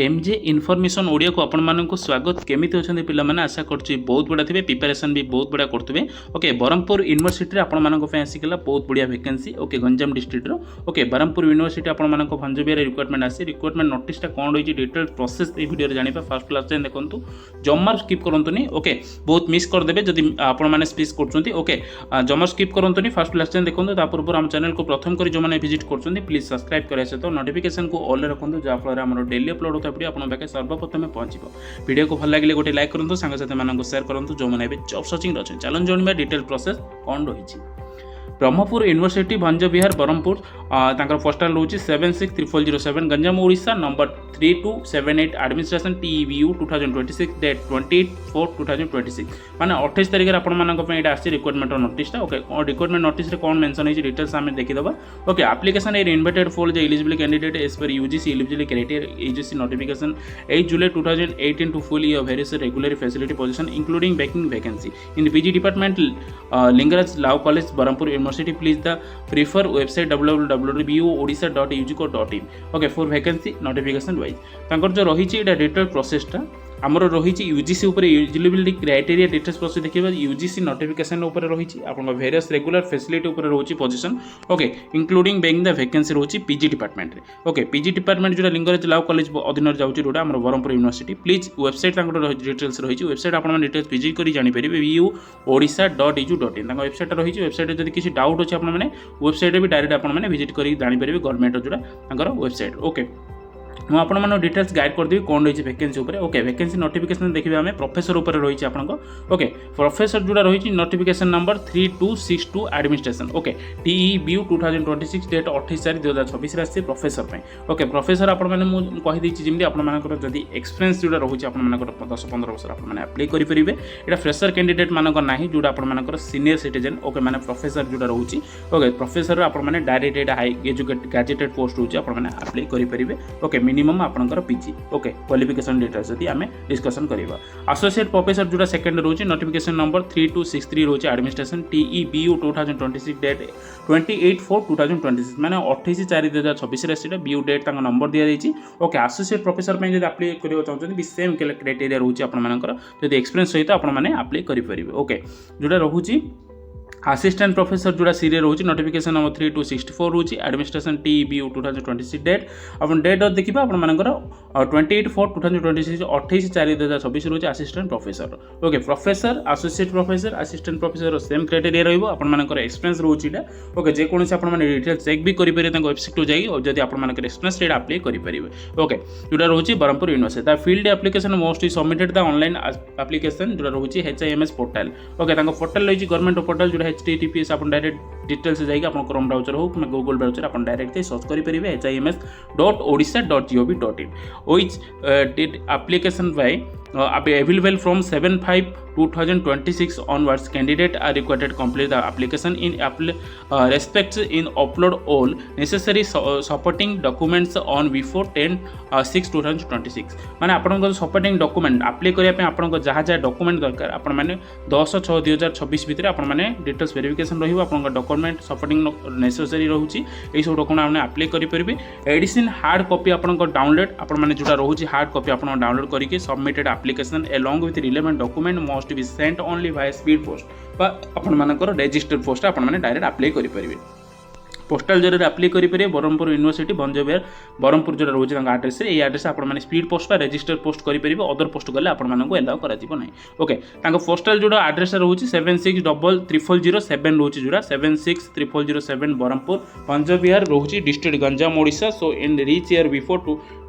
MJ information Odia को आपण मानक स्वागत केमिति अच्छे पिलाने आशा करुँच बहुत बढ़िया थे प्रिपेरेसन भी बहुत बढ़िया करुवे। ओके ब्रह्मपुर यूनिवर्सिटी आपण मानक आसीगला बहुत बढ़िया वैकेंसी। ओके गंजाम डिस्ट्रिक्टर ओके ब्रह्मपुर यूनिवर्सिटी आपण मानक भंजबिहार रिक्वायरमेंट आसी रिक्वायरमेंट नोटिसटा कौन रही डिटेल प्रोसेस ये वीडियो जाना फर्स्ट क्लास जाए देखो जमार स्किप करंतुनी। ओके बहुत मिस करदे जदि आपण मैंने स्पीच कर ओके जमा स्किप करंतुनी फर्स्ट क्लास जाए देखो पूर्व आम चैनल को प्रथम कर जो मैंने विजिट कर प्लीज सब्सक्राइब कराए सहित नोटिफिकेशन को ऑल रखुँ जहाँफल आम डेली अपलोड होता वीडियो आपन पाखे सर्वप्रथम पहुँचो। वीडियो को भल लगे गोटे लाइक करूँ सांगसाथी मानक शेयर करूँ जो मैंने जॉब सर्चिंग अच्छे चलन जाना डिटेल प्रोसेस कौन रही। ब्रह्मपुर यूनिवर्सिटी भंजबिहार ब्रह्मपुर पोस्टाल रोचे 763007 Ganjam Odisha number 3278 administration टीईबीयू 2026 date 28/4/2026 माने 28 तारिख आसी रिक्वायरमेंट नोटिसटा। ओके रिक्वायरमेंट नोटिस कौन मेंशन है डिटेल्स आम देखीदबा। Okay application is invited for the eligible candidate as per UGC eligibility criteria UGC notification 8 July 2018 to full year various regular facility position including banking vacancy in PG department Lingaraj law college Brahmapur university please the prefer website www.boodisa.ugco.in। Okay for vacancy notification wise तांकर जो रही detail प्रोसेसटा आमर रही UGC eligibility criteria details process देखिए UGC notification उपर रही various regular facility उपर रोची position. Okay including bank the vacancy रोची पीजी डिपार्टमेंट रे। ओके पीजी डिपार्टमेंट जो लिंगराज लॉ कॉलेज अधीन जाऊँगी जोटा आम Brahmapur university please website details रही वेबसाइट आप डिटेल्स विजिट कर जापर buodisa.edu.in वेबसाइट रही वेबसाइट जब किसी डाउट अच्छे आपने वेबसाइट भी डायरेक्ट आपने विजिट कर जापर गवर्नमेंट जोटा वेबसाइट। ओके मुझे आप डिटेल्स गाइड करदेवी कौन रही वैकेंसी उपर। ओके वैकेंसी नोटिफिकेशन देखिए आम प्रोफेसर उपर रही आपको। ओके प्रोफेसर जोड़ा रही notification number 3262 administration. Okay T E B U 2026 date 28/4/2026 आसी प्रोफेसर पे। ओके प्रोफेसर आपने कहीदी जमी आपर जदि एक्सपीरियंस जोड़ा रही है 10-15 वर्ष आपने अप्लाई करेंगे। यहाँ फ्रेशर कैंडिडेट मानक ना जोड़ा आपर सीनियर सिटीजन। ओके मैंने प्रोफेसर जोड़ा रोचे। ओके प्रोफेसर आपने direct high educated graduated post रोचे आपने अप्लाई करेंगे। ओके मिनिमम आपनकर पीजी। ओके क्वालिफिकेशन डिटेल्स यदि आम डिस्कसन करवा। एसोसिएट प्रोफेसर जोड़ा सेकेंड रोचे नोटिफिकेशन नंबर 3263 रोचे एडमिनिस्ट्रेशन टीईबीयू 2026 डेट 28/4/2026 माने 28/4/2026 बीयू डेट नंबर दि जाइए। ओके एसोसिएट प्रोफेसर जब अप्लाई करना चाहते भी सेम क्राइटेरिया रोचे आपनकर जब एक्सपीरियंस सहित आपने अप्लाई करेंगे। ओके जोड़ा रोचे असिस्टेंट प्रोफेसर जोड़ा सीरियल रोचे नोटिफिकेशन नंबर 3264 रोचे एडमिनिस्ट्रेशन टीईबीयू 2026 डेट अपन डेट देखिए आपर 28/4/2026 28/4/2026 रोचे assistant professor. Okay professor associate professor assistant professor same criteria रहा एक्सपीरियंस रोचे। ओके जेकोसी आपने डिटेल चेक भी करेंगे वेबसाइट जाइए और जब आपर एक्सपीरियंस रेट अप्लाई करेंगे। ओके जोड़ा रोचे Brahmapur university field application most submitted the online application जोड़ा रोचे HIMS पोर्टाल। ओके पोर्टाल रही गवर्नमेंट पोर्टाल जो HTTPS आप डायरेक्ट डिटेल्स जाइए आप क्रोम ब्राउजर हो कि गूगल ब्राउजर आप डायरेक्ट सर्च करेंगे HIMS.odisha.gov.in which did application by available from 7/5/2026 onwards. Candidate are required to complete the application in respects in upload all necessary supporting documents on before 10/6/2026 माने आपन supporting document apply करिया पे आपन जहाँ जहाँ document दरकार आपण माने 10/6/2026 भितर आपण माने डिटेल्स वेरिफिकेशन रहिबो आपन डॉक्यूमेंट सपोर्टिंग नेसेसरी रहउची एई सब डॉक्यूमेंट आपने अप्लाई करि परिबे। एडिशन हार्ड कॉपी आपन डाउनलोड आपण माने जोटा रहउची हार्ड कॉपी आपण डाउनलोड करके submitted application along with relevant document must be sent only via speed post बा आपण मानकर रजिस्टर्ड पोस्ट आपण माने डायरेक्ट अप्लाई करि परिबे। पोस्टाल जरिए अप्लाई करेंगे ब्रह्मपुर यूनिवर्सिटी भंजबिहार ब्रह्मपुर जो रोचे आड्रेस ये आड्रेस आपने स्पीड पोस्ट रजिस्टर पोस्ट करेंगे अदर पोस्ट गले आपको एलाउ कर ना। ओके पोस्टाल जो आड्रेस रोचे 763007 रोचे जोड़ा 763007 ब्रह्मपुर भंजबिहार रोचे district Ganjam Odisha. So in reach year before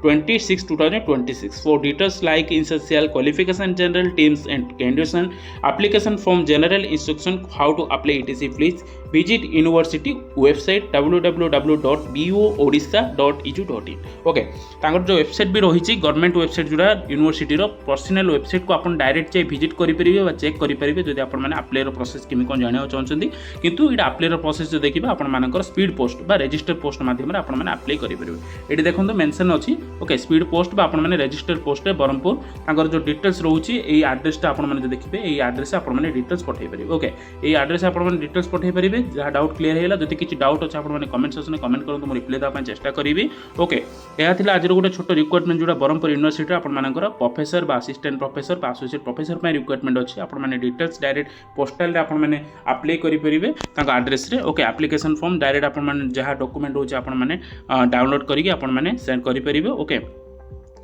26/2026 for details like essential qualification general terms and condition application form general instruction how to apply etc please visit university website www.boodisa.edu.in। Okay तांकर जो website भी रही government website जोड़ा university personal website को आपन direct जाई visit करेंगे check करेंगे जब आप अप्लाई प्रोसेस केमी कौन जाना चाहते किंतु ये अप्लाई प्रोसेस जो देखिए आपर स्पीड पोस्ट बा रजिस्टर पोस्ट माध्यम आपने अप्लाई करेंगे। ये देखो मेंशन अच्छी। ओके स्पीड पोस्ट बा आपने रजिस्टर्ड पोस्ट ब्रह्मपुर तांकर जो डिटेल्स रोचे ये आड्रेसटा आपने देखिए ये आड्रेस आपने डिटेल्स पठे पारे। ओके ये आड्रेस आपने डिटेल्स पठे पारे पाइबे जहाँ डाउट क्लीयर है जब किसी डाउट अच्छे आपने कमेंट सेक्शन में कमेंट करूँ मुझे रिप्लाई देवाई चेष्टा करी ओके यह आज गोटे छोट रिक्वायरमेंट जो ब्रह्मपुर यूनिवर्सिटी आपर प्रोफेसर बा असिस्टेंट प्रोफेसर बा एसोसिएट प्रोफेसर रिक्वायरमेंट अच्छी आपने डिटेल्स डायरेक्ट पोस्टाल आपने अप्लाई करेंगे address okay application form direct आपने जहाँ डॉक्यूमेंट होचे आपने डाउनलोड करके आपने सेंड करेंगे ओके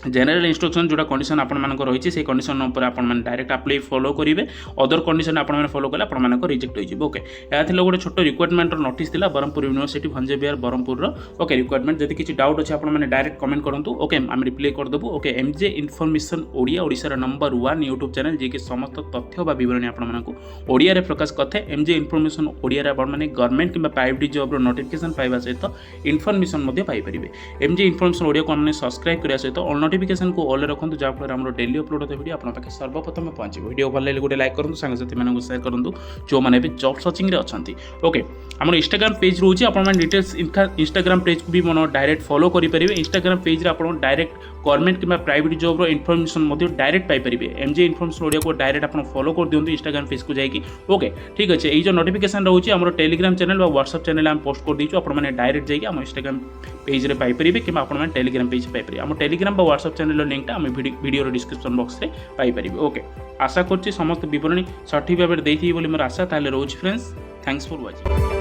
जनरल इंस्ट्रक्शन जो कंडीशन आपको रही है कंडीशन उपर आप डायरेक्ट अप्लाई फॉलो करेंगे अदर कंडीशन आपने फॉलो कले आप रिजेक्ट हो ओके यह गोटे छोट रिक्वायरमेंट नोटिस था Brahmapur university Bhanja Bihar Brahmapur okay requirement जब किसी डाउट अच्छे आपने डायरेक्ट कमेंट करूँ ओके आम रिप्लाई करदेबू ओके एमजे इनफॉरमेशन ओडिया ओडिशार नंबर 1 यूट्यूब चैनल जी कि समस्त तथ्य व बरणी आपको ओडिया प्रकाश करते एमजे इनफॉरमेशन ओडिया मैंने गवर्नमेंट कि प्राइवेट जॉब नोटिफिकेशन पाइबा सहित information Piper MJ information Odia को आम सब्सक्राइब करने सहित ऑल नोटिफिकेशन को ऑल रखूँ जहाँफल आम डेली अपलोड होता वीडियो आप सर्वप्रथम पहुँचे वीडियो भल लगे गोटे लाइक करूँ सांगसाथी मानक शेयर करूँ जो मैंने भी जॉब सर्चिंग अच्छा ओके आम इंस्टाग्राम पेज रोचे आप डिटेल्स इंस्टाग्राम पेज को भी मन डायरेक्ट फॉलो करेंगे इंस्टाग्राम पेज रे आप डायरेक्ट गवर्नमेंट कि private job information direct Piper MJ information Odia को डायरेक्ट आप फॉलो कर दिखाँ इंस्टाग्राम पेज को जाकि ओके ठीक अच्छे ये जो नोटिफिकेशन रोचे आम टेलीग्राम चैनल और व्हाट्सएप चैनल आम पोस्ट कर दीचु आपने डायरेक्ट जाकि आम इंस्टाग्राम पेज रे पाइपर कि आप टेलीग्राम पेज पाइपर आम टेलीग्राम और व्हाट्सएप चैनल लिंक आम वीडियो डिस्क्रिप्शन बॉक्स रे पाइपर ओके आशा करछि समस्त विवरणी सठिक भाव में देथि बोली मोर आशा ताले रोज फ्रेंड्स थैंक्स फॉर वाचिंग।